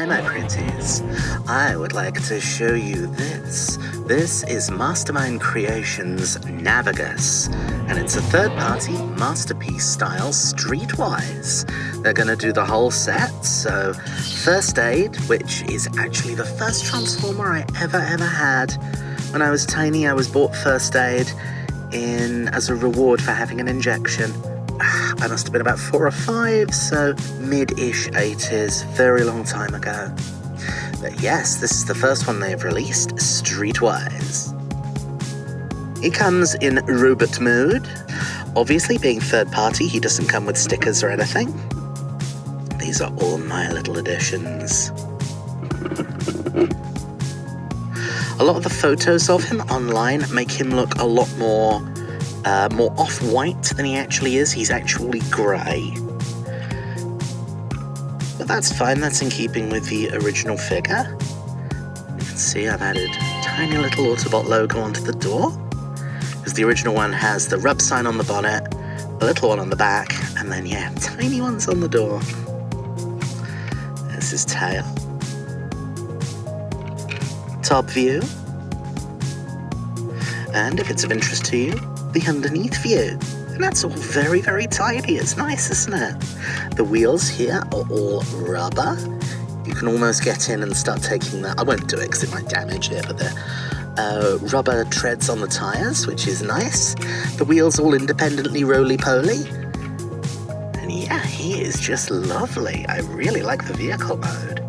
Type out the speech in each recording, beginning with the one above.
Hi my pretties, I would like to show you this. This is Mastermind Creations Navigant, and it's a third-party masterpiece style Streetwise. They're gonna do the whole set, so First Aid, which is actually the first Transformer I ever had. When I was tiny, I was bought First Aid as a reward for having an injection. I must have been about 4 or 5, so mid-ish 80s, very long time ago. But yes, this is the first one they've released, Streetwise. It comes in robot mode. Obviously, being third party, he doesn't come with stickers or anything. These are all my little additions. A lot of the photos of him online make him look a lot more off-white than he actually is. He's actually grey. But that's fine, that's in keeping with the original figure. You can see I've added a tiny little Autobot logo onto the door, because the original one has the rub sign on the bonnet, a little one on the back, and then, yeah, tiny ones on the door. There's his tail. Top view. And if it's of interest to you, the underneath view. And that's all very, very tidy. It's nice, isn't it? The wheels here are all rubber. You can almost get in and start taking that. I won't do it because it might damage it, but the rubber treads on the tires, which is nice. The wheels all independently roly-poly. And yeah, he is just lovely. I really like the vehicle mode.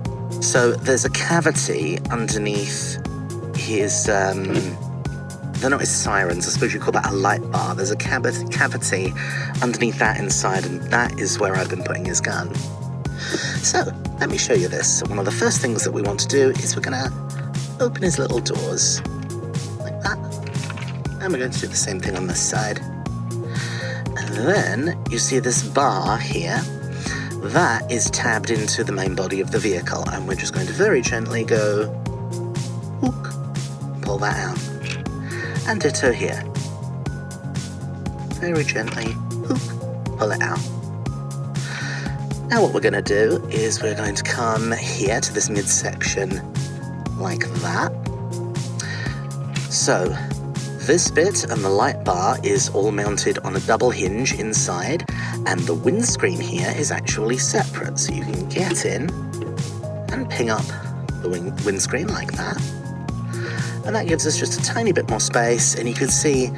So there's a cavity underneath his, they're not his sirens, I suppose you call that a light bar. There's a cavity underneath that inside, and that is where I've been putting his gun. So, let me show you this. So one of the first things that we want to do is we're gonna open his little doors, like that. And we're going to do the same thing on this side. And then, you see this bar here, that is tabbed into the main body of the vehicle, and we're just going to very gently go, hook, pull that out. And ditto here. Very gently, hook, pull it out. Now what we're going to do is we're going to come here to this midsection like that. So this bit and the light bar is all mounted on a double hinge inside, and the windscreen here is actually separate, so you can get in and ping up the windscreen like that. And that gives us just a tiny bit more space, and you can see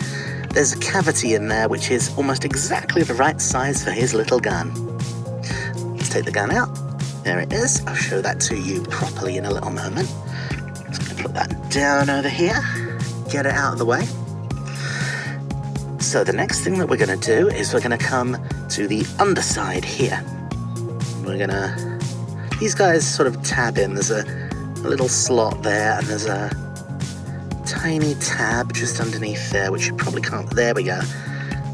there's a cavity in there which is almost exactly the right size for his little gun. Let's take the gun out. There it is. I'll show that to you properly in a little moment. Just going to put that down over here, get it out of the way. So the next thing that we're going to do is we're going to come to the underside here. We're going to, these guys sort of tab in. There's a little slot there, and there's a tiny tab just underneath there, which you probably can't. There we go.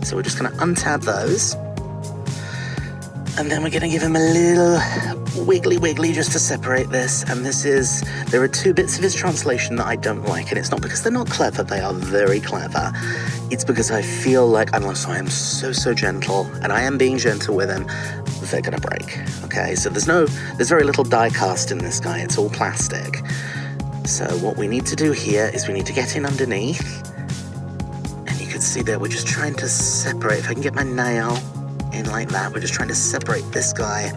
So we're just going to untab those, and then we're going to give him a little wiggly just to separate this. And there are 2 bits of his translation that I don't like, and it's not because they're not clever. They are very clever. It's because I feel like, unless I am so gentle, and I am being gentle with him, they're going to break. Okay, so there's very little die cast in this guy. It's all plastic. So what we need to do here is we need to get in underneath, and you can see there we're just trying to separate. If I can get my nail in like that, we're just trying to separate this guy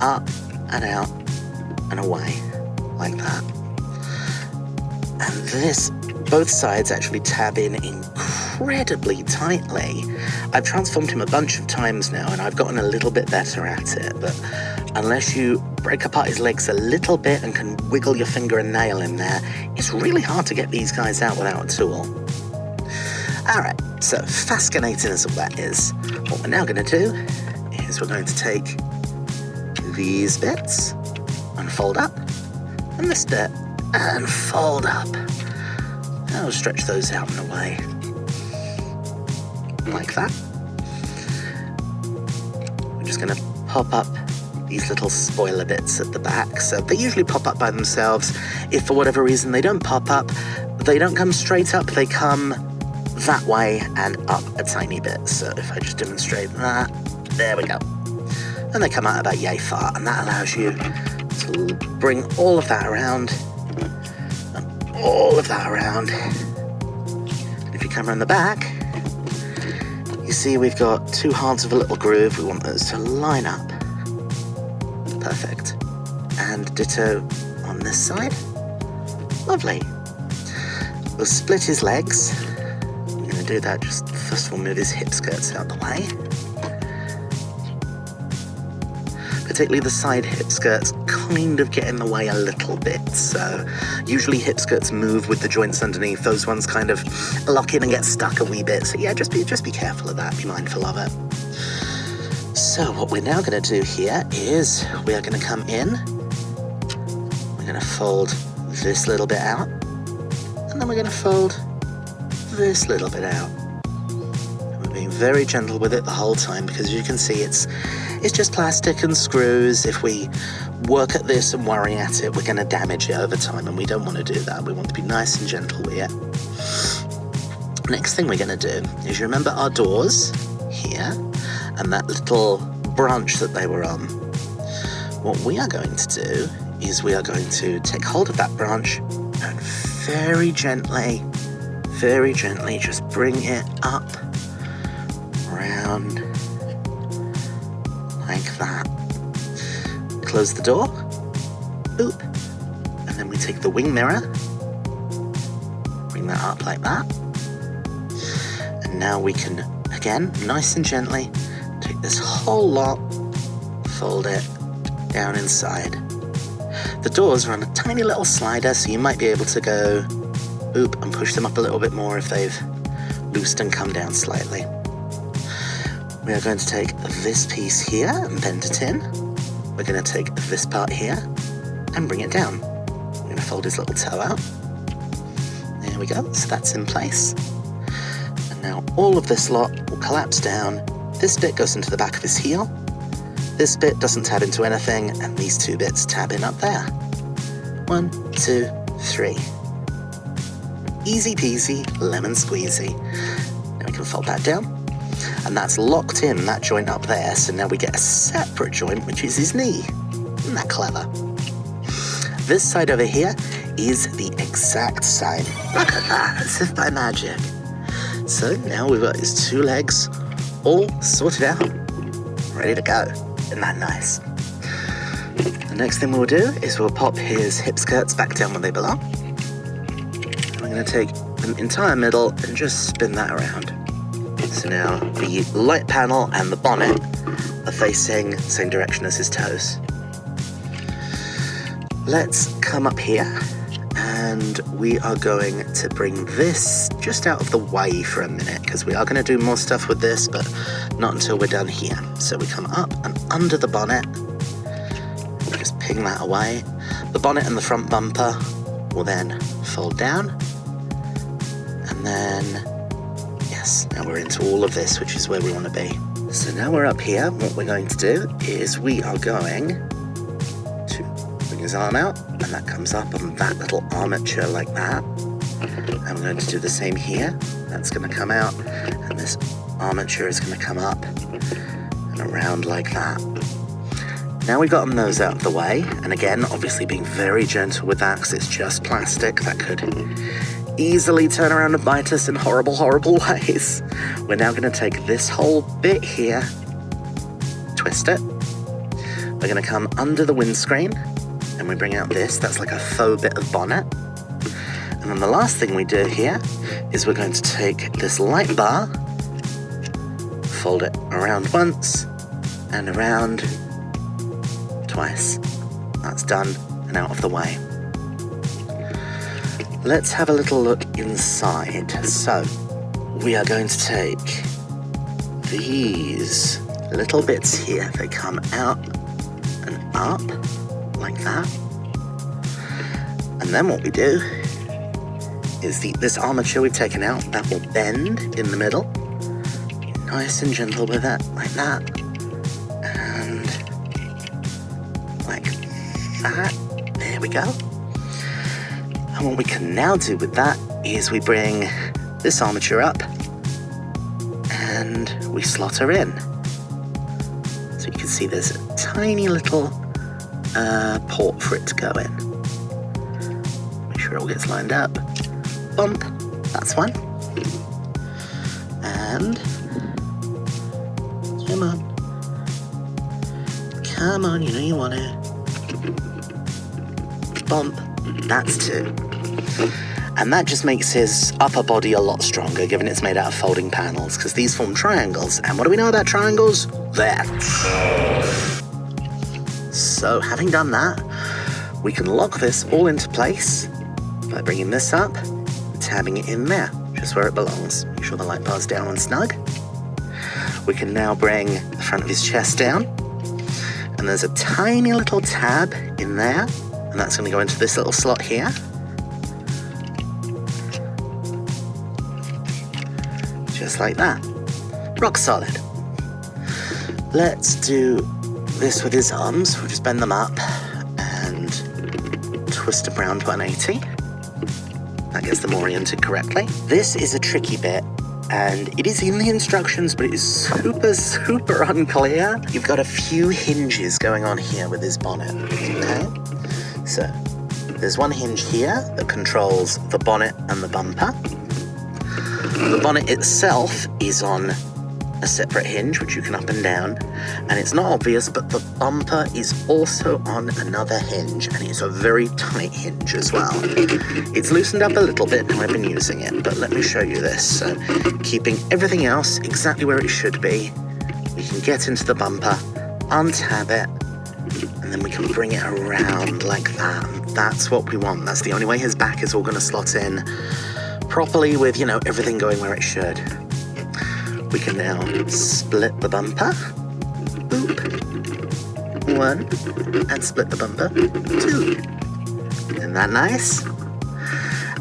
up and out and away like that. And both sides actually tab in incredibly tightly. I've transformed him a bunch of times now, and I've gotten a little bit better at it, but unless you break apart his legs a little bit and can wiggle your finger and nail in there, it's really hard to get these guys out without a tool. Alright, so fascinating as all that is, what we're now going to do is we're going to take these bits and fold up, and this bit and fold up. I'll stretch those out in a way like that. We're just going to pop up these little spoiler bits at the back. So they usually pop up by themselves. If for whatever reason they don't pop up, they don't come straight up, they come that way and up a tiny bit. So if I just demonstrate that, there we go. And they come out about yay far, and that allows you So we'll bring all of that around, and all of that around. And if you come around the back, you see we've got two halves of a little groove. We want those to line up. Perfect. And ditto on this side. Lovely. We'll split his legs. I'm going to do that, just first of all move his hip skirts out the way. Particularly the side hip skirts kind of get in the way a little bit, so usually hip skirts move with the joints underneath. Those ones kind of lock in and get stuck a wee bit, so yeah, just be careful of that, be mindful of it. So what we're now going to do here is we are going to come in, we're going to fold this little bit out, and then we're going to fold this little bit out. And we're being very gentle with it the whole time, because as you can see it's just plastic and screws. If we work at this and worry at it, we're going to damage it over time, and we don't want to do that. We want to be nice and gentle with it. Next thing we're going to do is, you remember our doors here and that little branch that they were on? What we are going to do is we are going to take hold of that branch and very gently just bring it up, around, like that. Close the door, boop, and then we take the wing mirror, bring that up like that, and now we can, again, nice and gently, take this whole lot, fold it down inside. The doors are on a tiny little slider, so you might be able to go boop and push them up a little bit more if they've loosed and come down slightly. We are going to take this piece here and bend it in. We're going to take this part here and bring it down. We're going to fold his little toe out. There we go, so that's in place. And now all of this lot will collapse down. This bit goes into the back of his heel. This bit doesn't tab into anything, and these two bits tab in up there. 1, 2, 3. Easy peasy, lemon squeezy. Now we can fold that down. And that's locked in, that joint up there, so now we get a separate joint, which is his knee. Isn't that clever? This side over here is the exact same. Look at that, as if by magic. So now we've got his two legs all sorted out, ready to go. Isn't that nice? The next thing we'll do is we'll pop his hip skirts back down where they belong. And we're going to take the entire middle and just spin that around. So now the light panel and the bonnet are facing the same direction as his toes. Let's come up here, and we are going to bring this just out of the way for a minute, because we are going to do more stuff with this, but not until we're done here. So we come up and under the bonnet, we just ping that away. The bonnet and the front bumper will then fold down, and then yes, now we're into all of this, which is where we want to be. So now we're up here, what we're going to do is we are going to bring his arm out, and that comes up on that little armature like that. And we're going to do the same here. That's going to come out, and this armature is going to come up and around like that. Now we've gotten those out of the way, and again, obviously being very gentle with that, because it's just plastic that could easily turn around and bite us in horrible, horrible ways. We're now going to take this whole bit here, twist it. We're going to come under the windscreen, and we bring out this. That's like a faux bit of bonnet. And then the last thing we do here is we're going to take this light bar, fold it around once, and around twice. That's done and out of the way. Let's have a little look inside. So, we are going to take these little bits here. They come out and up like that. And then what we do is this armature we've taken out, that will bend in the middle. Nice and gentle with it, like that. And like that. There we go. And what we can now do with that is we bring this armature up and we slot her in. So you can see there's a tiny little port for it to go in. Make sure it all gets lined up. Bump, that's one. And come on, you know you want it. Bump, that's two. And that just makes his upper body a lot stronger, given it's made out of folding panels, because these form triangles. And what do we know about triangles? That. So, having done that, we can lock this all into place by bringing this up, tabbing it in there, just where it belongs. Make sure the light bar's down and snug. We can now bring the front of his chest down, and there's a tiny little tab in there, and that's going to go into this little slot here. Just like that. Rock solid. Let's do this with his arms. We'll just bend them up and twist them around 180. That gets them oriented correctly. This is a tricky bit, and it is in the instructions, but it is super unclear. You've got a few hinges going on here with his bonnet, okay? So, there's one hinge here that controls the bonnet and the bumper. The bonnet itself is on a separate hinge, which you can up and down, and it's not obvious, but the bumper is also on another hinge, and it's a very tight hinge as well. It's loosened up a little bit now I've been using it, but let me show you this. So, keeping everything else exactly where it should be, we can get into the bumper, untab it, and then we can bring it around like that. And that's what we want. That's the only way his back is all going to slot in properly with, you know, everything going where it should. We can now split the bumper. Boop. One. And split the bumper. Two. Isn't that nice?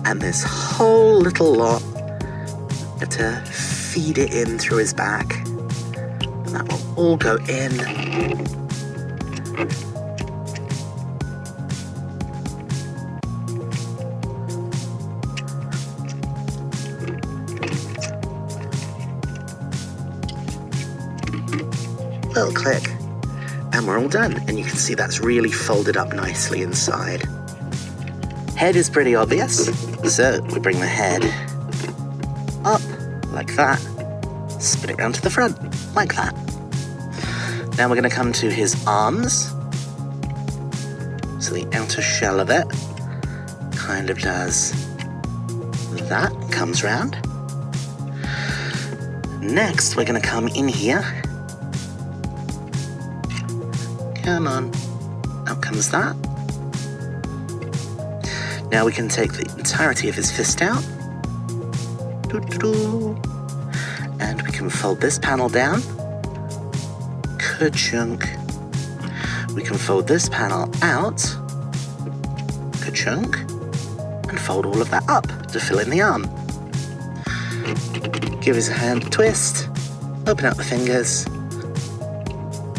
And this whole little lot, you have to feed it in through his back. And that will all go in. Little click, and we're all done. And you can see that's really folded up nicely inside. Head is pretty obvious, so we bring the head up like that, spin it round to the front like that. Now we're going to come to his arms. So the outer shell of it kind of does that, comes round. Next we're going to come in here. Come on, out comes that. Now we can take the entirety of his fist out. And we can fold this panel down. Ka-chunk. We can fold this panel out. Ka-chunk. And fold all of that up to fill in the arm. Give his hand a twist. Open up the fingers.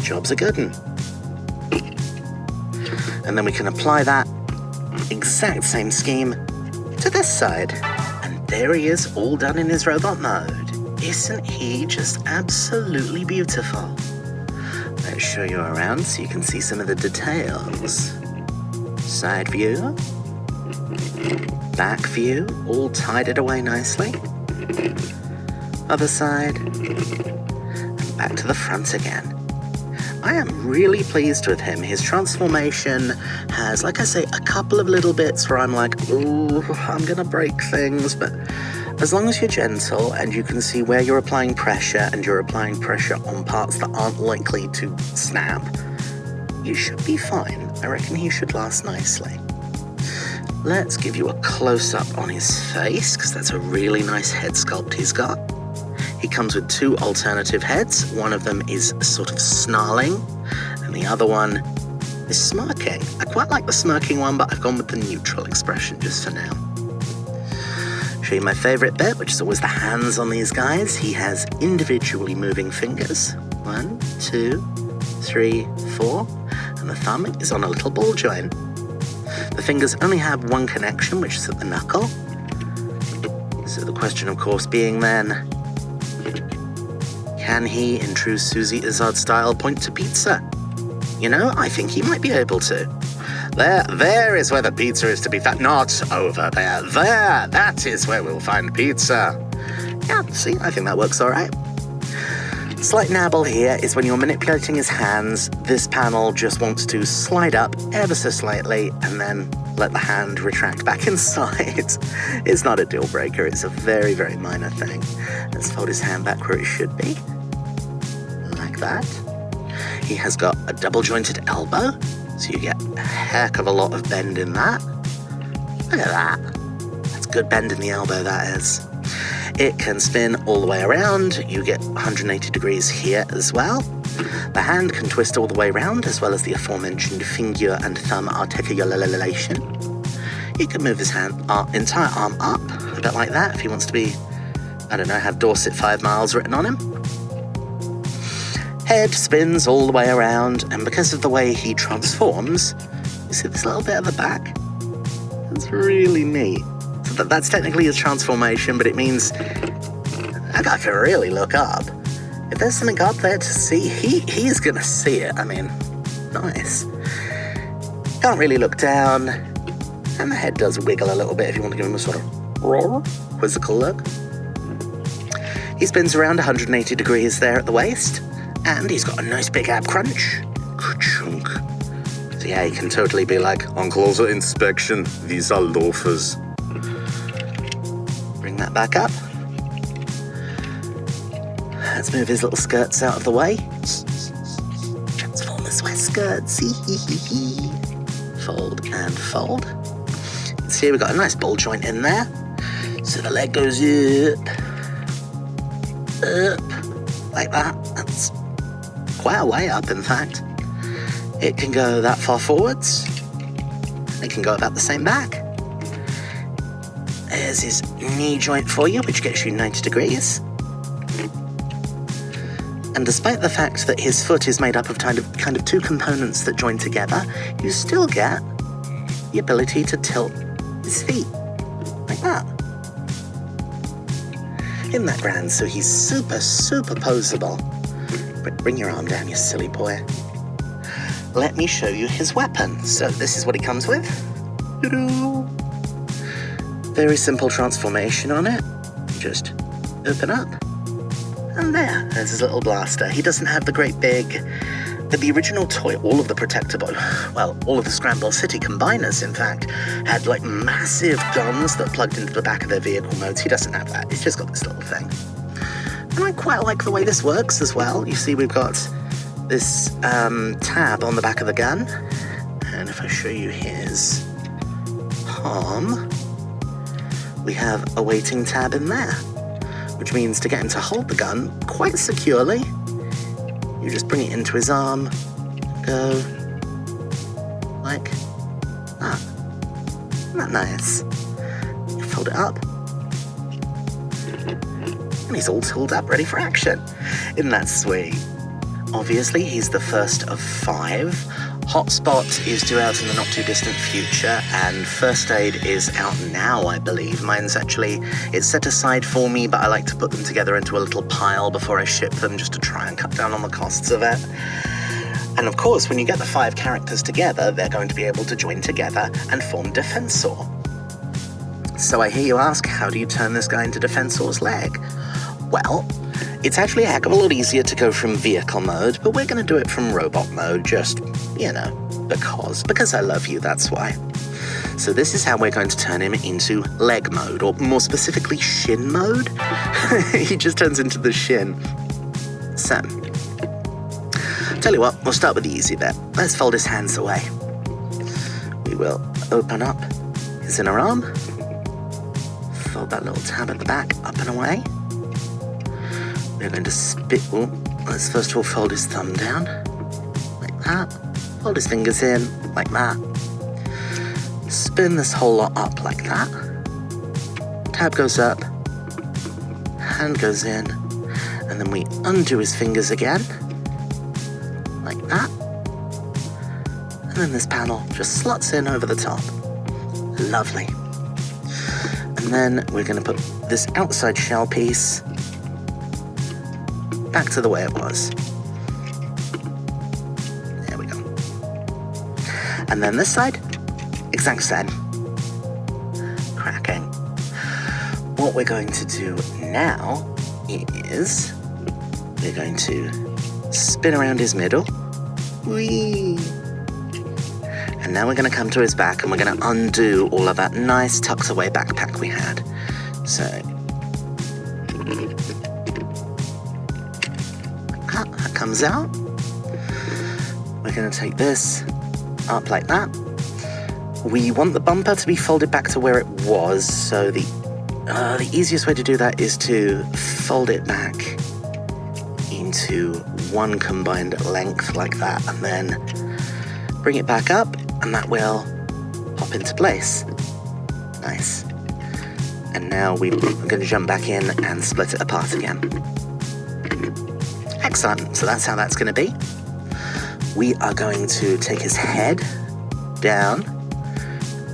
Job's a good one. And then we can apply that exact same scheme to this side. And there he is, all done in his robot mode. Isn't he just absolutely beautiful? Let's show you around so you can see some of the details. Side view. Back view, all tidied away nicely. Other side. And back to the front again. I am really pleased with him. His transformation has, like I say, a couple of little bits where I'm like, ooh, I'm gonna break things, but as long as you're gentle and you can see where you're applying pressure and you're applying pressure on parts that aren't likely to snap, you should be fine. I reckon he should last nicely. Let's give you a close-up on his face, because that's a really nice head sculpt he's got. He comes with two alternative heads. One of them is sort of snarling, and the other one is smirking. I quite like the smirking one, but I've gone with the neutral expression just for now. Show you my favorite bit, which is always the hands on these guys. He has individually moving fingers. 1, 2, 3, 4, and the thumb is on a little ball joint. The fingers only have one connection, which is at the knuckle. So the question, of course, being then, can he, in true Susie Izzard style, point to pizza? You know, I think he might be able to. There is where the pizza is to be found. Not over there. There, that is where we'll find pizza. Yeah, see, I think that works all right. Slight nabble here is when you're manipulating his hands, this panel just wants to slide up ever so slightly and then let the hand retract back inside. It's not a deal breaker, it's a very, very minor thing. Let's fold his hand back where it should be. Like that. He has got a double jointed elbow, so you get a heck of a lot of bend in that. Look at that. That's good bend in the elbow, that is. It can spin all the way around. You get 180 degrees here as well. The hand can twist all the way around, as well as the aforementioned finger and thumb articulation. He can move his entire arm up, a bit like that, if he wants to be, I don't know, have Dorset 5 miles written on him. Head spins all the way around, and because of the way he transforms, you see this little bit at the back? That's really neat. So that's technically his transformation, but it means that guy can really look up. If there's something up there to see, he's gonna see it. I mean, nice. Can't really look down, and the head does wiggle a little bit if you want to give him a sort of quizzical look. He spins around 180 degrees there at the waist, and he's got a nice big ab crunch. Ka-chunk. So yeah, he can totally be like, on closer inspection, these are loafers. Bring that back up. Let's move his little skirts out of the way. Transformers wear skirts. Fold and fold. See, we've got a nice ball joint in there. So the leg goes up, like that. That's quite a way up, in fact. It can go that far forwards. It can go about the same back. There's his knee joint for you, which gets you 90 degrees. And despite the fact that his foot is made up of kind of two components that join together, you still get the ability to tilt his feet, like that. Isn't that grand? So he's super, super poseable. Bring your arm down, you silly boy. Let me show you his weapon. So this is what he comes with. Very simple transformation on it. Just open up. And there's his little blaster. He doesn't have the great big... The original toy, all of the Protectobot, well, all of the Scramble City combiners, in fact, had like massive guns that plugged into the back of their vehicle modes. He doesn't have that. He's just got this little thing. And I quite like the way this works as well. You see we've got this tab on the back of the gun. And if I show you his palm, we have a waiting tab in there, which means to get him to hold the gun quite securely, you just bring it into his arm, go like that. Isn't that nice? You fold it up, and he's all tooled up, ready for action. Isn't that sweet? Obviously, he's the first of 5. Hotspot is due out in the not too distant future, and First Aid is out now, I believe. Mine's actually, it's set aside for me, but I like to put them together into a little pile before I ship them, just to try and cut down on the costs of it. And of course, when you get the 5 characters together, they're going to be able to join together and form Defensor. So I hear you ask, how do you turn this guy into Defensor's leg? Well, it's actually a heck of a lot easier to go from vehicle mode, but we're going to do it from robot mode, just, you know, because I love you, that's why. So this is how we're going to turn him into leg mode, or more specifically shin mode. He just turns into the shin. So, tell you what, we'll start with the easy bit. Let's fold his hands away. We will open up his inner arm, fold that little tab at the back up and away. We're going to let's first of all fold his thumb down, like that. Fold his fingers in, like that. Spin this whole lot up like that. Tab goes up, hand goes in, and then we undo his fingers again, like that. And then this panel just slots in over the top. Lovely. And then we're going to put this outside shell piece back to the way it was. There we go. And then this side, exact same. Cracking. What we're going to do now is we're going to spin around his middle. Whee! And now we're going to come to his back and we're going to undo all of that nice tucked away backpack we had. So, that comes out. We're going to take this up like that. We want the bumper to be folded back to where it was, so the easiest way to do that is to fold it back into one combined length like that, and then bring it back up, and that will pop into place. Nice. And now we're going to jump back in and split it apart again. Excellent. So that's how that's going to be. We are going to take his head down,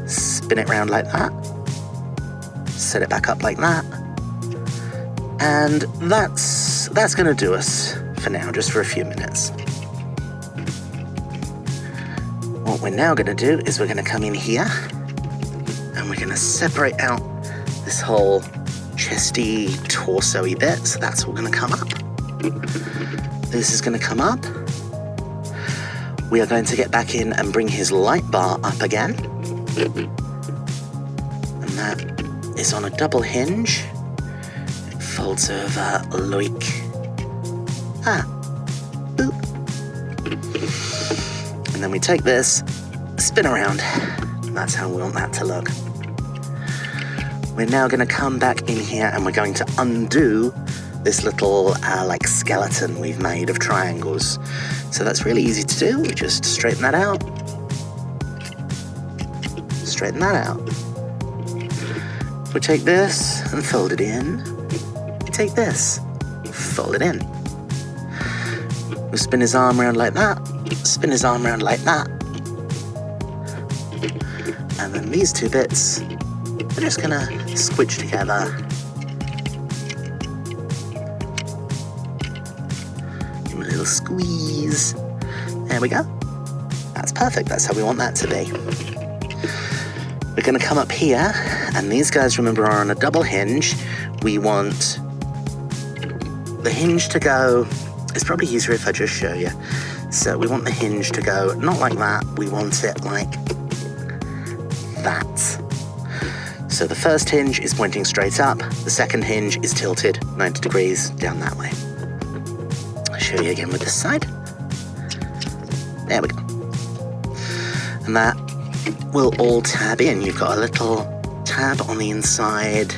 spin it round like that, set it back up like that, and that's going to do us for now, just for a few minutes. What we're now going to do is we're going to come in here and we're going to separate out this whole chesty, torso-y bit, so that's all going to come up. This is going to come up. We are going to get back in and bring his light bar up again. And that is on a double hinge. It folds over like... boop. And then we take this, spin around. And that's how we want that to look. We're now going to come back in here and we're going to undo this little like skeleton we've made of triangles. So that's really easy to do. We just straighten that out. Straighten that out. We take this and fold it in. We take this, fold it in. We'll spin his arm around like that. Spin his arm around like that. And then these two bits, we're just gonna squidge together. Give him a little squeeze. There we go. That's perfect. That's how we want that to be. We're gonna come up here, and these guys, remember, are on a double hinge. We want the hinge to go, it's probably easier if I just show you. So we want the hinge to go not like that, we want it like that. So the first hinge is pointing straight up, the second hinge is tilted 90 degrees down that way. I'll show you again with this side. There we go. And that will all tab in. You've got a little tab on the inside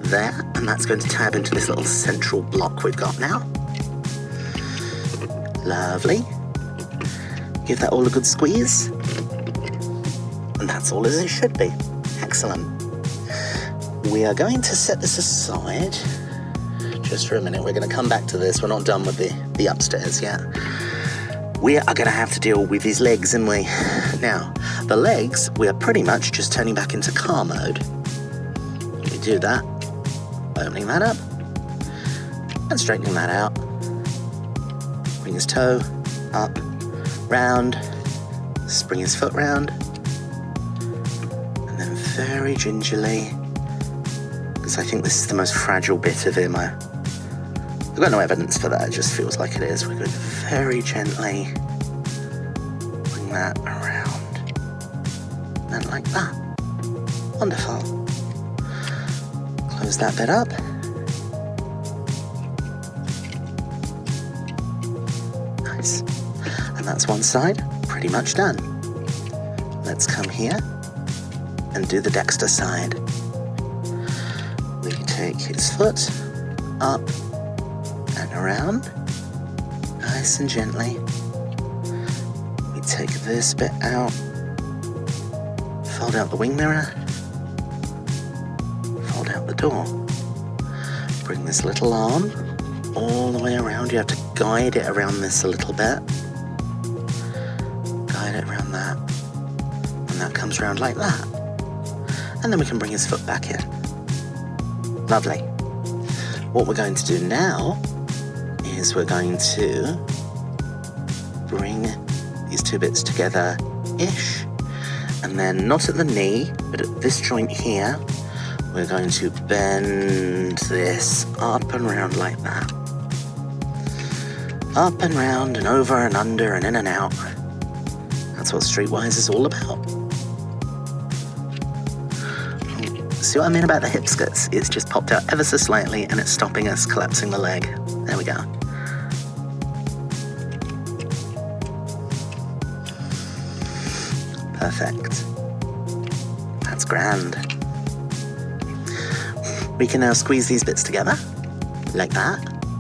there, and that's going to tab into this little central block we've got now. Lovely. Give that all a good squeeze. And that's all as it should be. Excellent. We are going to set this aside just for a minute. We're going to come back to this. We're not done with the upstairs yet. We are going to have to deal with his legs, aren't we? Now, the legs, we are pretty much just turning back into car mode. We do that by opening that up and straightening that out. Bring his toe up, round, bring his foot round, and then very gingerly, because I think this is the most fragile bit of him. I've got no evidence for that, it just feels like it is. We're going to very gently bring that around, and like that. Wonderful. Close that bit up. Nice. And that's one side, pretty much done. Let's come here and do the Dexter side. We take his foot up and around, nice and gently. We take this bit out, fold out the wing mirror, fold out the door. Bring this little arm all the way around. You have to guide it around this a little bit. Guide it around that. And that comes around like that. And then we can bring his foot back in. Lovely. What we're going to do now is we're going to bring these two bits together ish. And then not at the knee, but at this joint here, we're going to bend this up and round like that. Up and round and over and under and in and out. That's what Streetwise is all about. See what I mean about the hip skirts? It's just popped out ever so slightly and it's stopping us collapsing the leg. There we go. Perfect. That's grand. We can now squeeze these bits together, like that.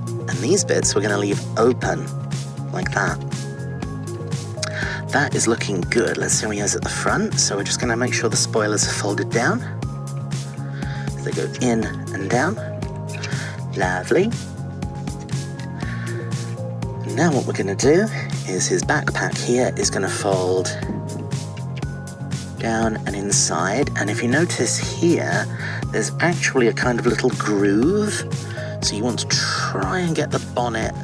And these bits we're going to leave open, like that. That is looking good. Let's see how he is at the front. So we're just going to make sure the spoilers are folded down. They go in and down. Lovely. Now what we're going to do is his backpack here is going to fold down and inside. And if you notice here, there's actually a kind of little groove. So you want to try and get the bonnet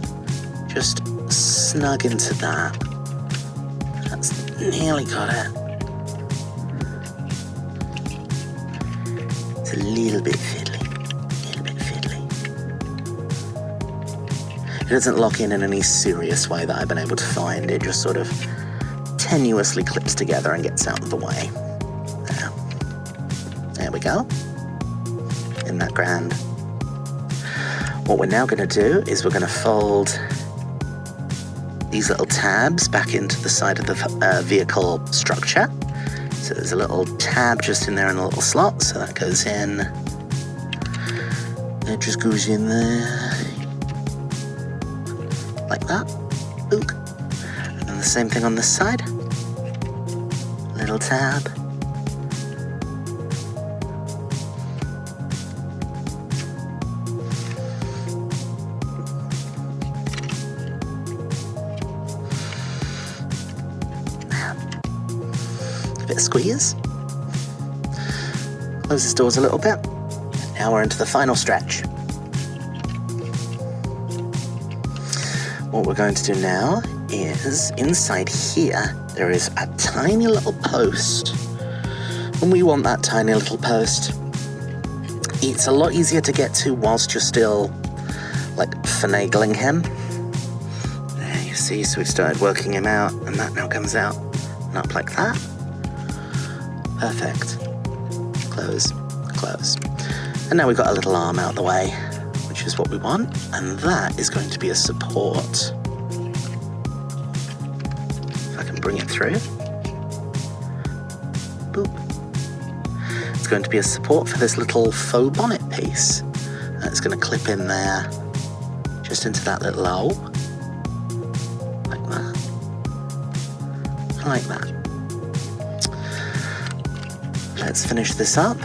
just snug into that. That's nearly got it. It's a little bit fiddly. It doesn't lock in any serious way that I've been able to find. It just sort of tenuously clips together and gets out of the way. There we go. Isn't that grand? What we're now going to do is we're going to fold these little tabs back into the side of the vehicle structure. So there's a little tab just in there in a little slot, so that goes in. It just goes in there. Like that. Ook. And then the same thing on this side. Little tab. A bit of squeeze. Close this doors a little bit. Now we're into the final stretch. What we're going to do now is inside here there is a tiny little post. When we want that tiny little post, it's a lot easier to get to whilst you're still like finagling him. There you see, so we've started working him out and that now comes out and up like that. Perfect. Close, close. And now we've got a little arm out the way, which is what we want, and that is going to be a support. If I can bring it through. Boop. It's going to be a support for this little faux bonnet piece. And it's going to clip in there, just into that little hole. Like that. Like that. Let's finish this up.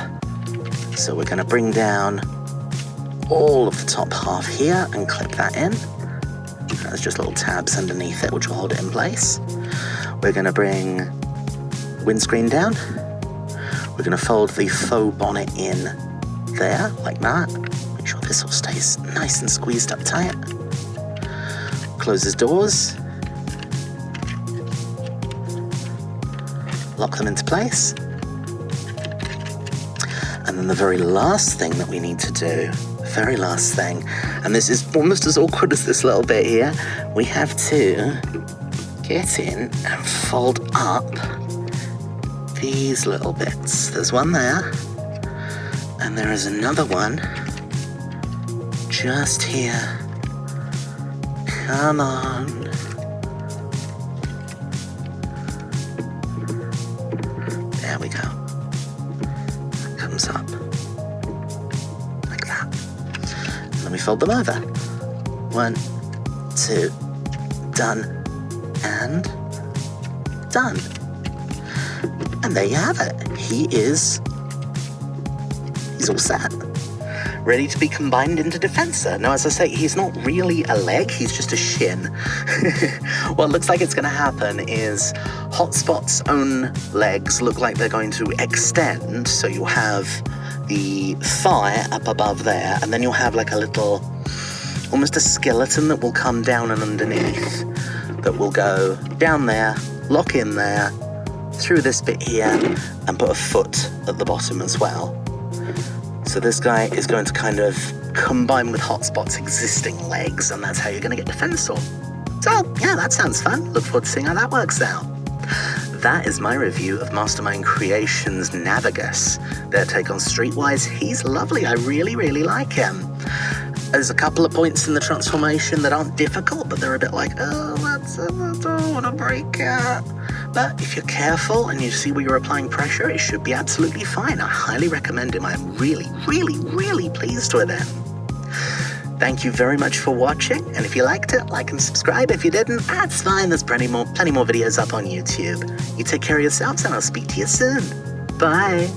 So we're going to bring down all of the top half here and clip that in. There's just little tabs underneath it which will hold it in place. We're going to bring windscreen down. We're going to fold the faux bonnet in there like that. Make sure this all stays nice and squeezed up tight. Close his doors. Lock them into place. And then the very last thing that we need to do, very last thing, and this is almost as awkward as this little bit here, we have to get in and fold up these little bits. There's one there, and there is another one just here. Come on. There we go. Up like that, and then we fold them over. 1, 2, done, and done. And there you have it. He's all set, ready to be combined into Defensor. Now, as I say, he's not really a leg, he's just a shin. What looks like it's going to happen is Hotspot's own legs look like they're going to extend, so you'll have the thigh up above there, and then you'll have like a little, almost a skeleton that will come down and underneath, that will go down there, lock in there, through this bit here and put a foot at the bottom as well. So this guy is going to kind of combine with Hotspot's existing legs, and that's how you're going to get defense sword. So yeah, that sounds fun. Look forward to seeing how that works out. That is my review of Mastermind Creations Navigant. Their take on Streetwise. He's lovely. I really, really like him. There's a couple of points in the transformation that aren't difficult, but they're a bit like, oh, I don't want to break it. But if you're careful and you see where you're applying pressure, it should be absolutely fine. I highly recommend him. I'm really, really, really pleased with him. Thank you very much for watching, and if you liked it, like and subscribe. If you didn't, that's fine. There's plenty more videos up on YouTube. You take care of yourselves, and I'll speak to you soon. Bye.